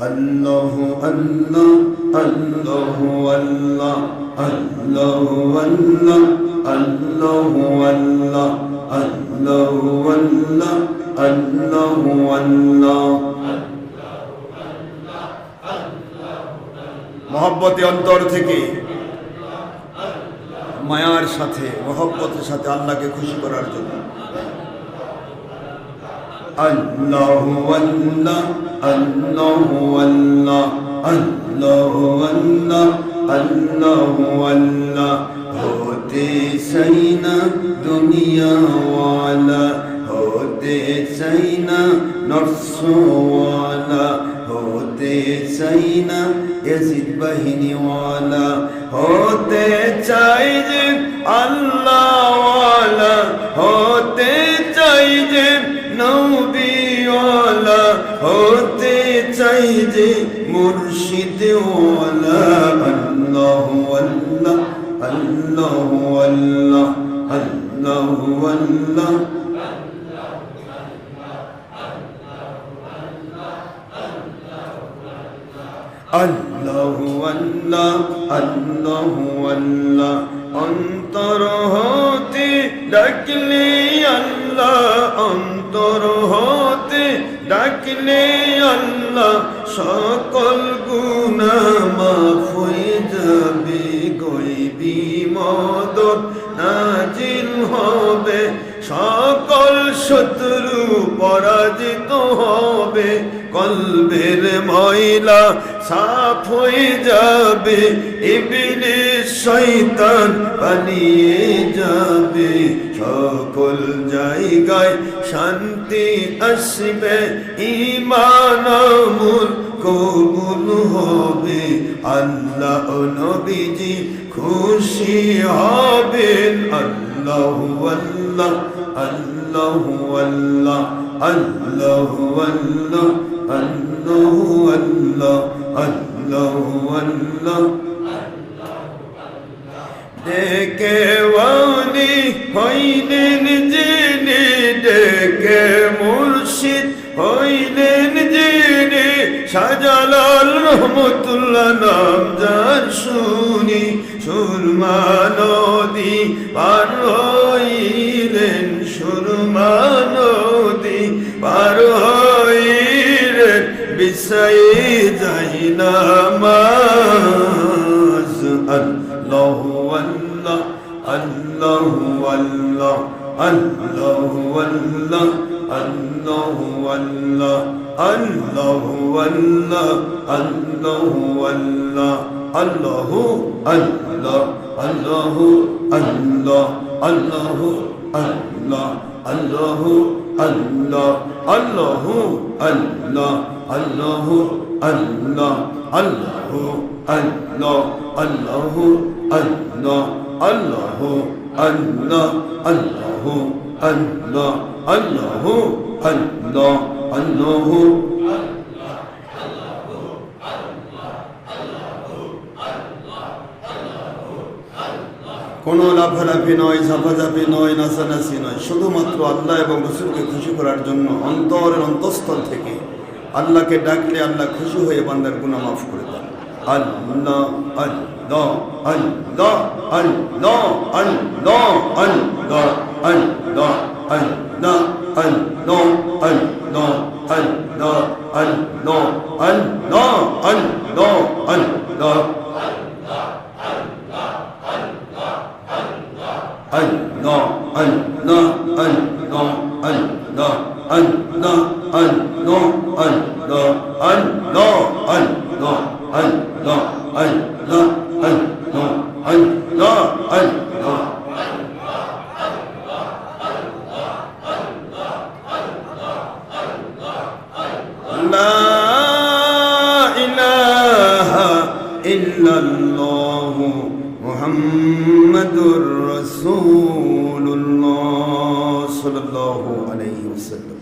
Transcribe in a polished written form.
আল্লাহ আল্লাহ আল্লাহ আল্লাহ আল্লাহ আল্লাহ আল্লাহ আল্লাহ আল্লাহ আল্লাহ আল্লাহ আল্লাহ। মহব্বতে অন্তর থেকে মায়ার সাথে মহব্বতের সাথে আল্লাহকে খুশি করার জন্য আল্লাহু আল্লাহ আল্লাহু আল্লাহ আল্লাহু আল্লাহ আল্লাহু আল্লাহ। होते सैना दुनिया वाला होते सैना नफ्सों वाला होते सैना यजीद बहिनी वाला होते चाहिए अल्लाह वाला होते चाहिए नबी वाला होते चाहिए मुर्शिद वाला अल्लाह अल्लाह अल्लाह अल्लाह अल्लाह अल्लाह। अल्लाहु अल्लाह अल्लाहु अल्लाह अंतर होते डाकले अल्लाह अंतर होते डाकले अल्लाह सकल गुनाह माफ হয়ে যাবে গয়বি মদদ নাজিল হবে সকল শত্রু পরাজিত হবে কলবের ময়লা সাফ হয়ে যাবে ইবলিস শয়তান পালিয়ে যাবে সকল জায়গায় শান্তি আসবে ঈমান আমল কবুল হবে আল্লাহ ও নবীজি খুশি হবেন আল্লাহু আল্লাহ আল্লাহু আল্লাহ আল্লাহু আল্লাহ আল্লাহু আল্লাহ আল্লাহু আল্লাহ। ডেকে ওয়ালি হইলেন যিনি ডেকে মুর্শিদ হইলেন যিনি শাহজালাল রহমতুল্লাহ নাম যার শুনি সুরমা নদী পার হইলেন সুরমা নদী পার হইলেন বিছাই যাই নামাজ আল্লাহু আল্লাহ আল্লাহু আল্লাহ আল্লাহু আল্লাহ আল্লাহু আল্লাহ আল্লাহু আল্লাহ আল্লাহু আল্লাহ আল্লাহু আল্লাহ আল্লাহু আল্লাহ আল্লাহু আল্লাহ আল্লাহু আল্লাহ আল্লাহু আল্লাহ আল্লাহু আল্লাহ আল্লাহু আল্লাহ আল্লাহু আল্লাহ আল্লাহু আল্লাহ আল্লাহু আল্লাহ আল্লাহু আল্লাহ আল্লাহু। কোনো লাফালাফি নয়, ঝাপাঝাপি নয়, নাচানাচি নয়, শুধুমাত্র আল্লাহ এবং রসুলকে খুশি করার জন্য অন্তরের অন্তঃস্থল থেকে আল্লাহকে ডাকলে আল্লাহ খুশি হয়ে বান্দার গুনাহ মাফ করে দেন। আল্লাহ আল্লাহ আল্লাহ আল্লাহ আল্লাহ আল্লাহ আল্লাহ আল্লাহ আল্লাহ আল্লাহ আল্লাহ আল্লাহ আল্লাহ আল্লাহ আল্লাহ Allah Allah Allah Allah Allah Allah Allah Allah Allah Allah Allah Allah Allah La ilaha illallah Muhammadur Rasulullah sallallahu alaihi wasallam।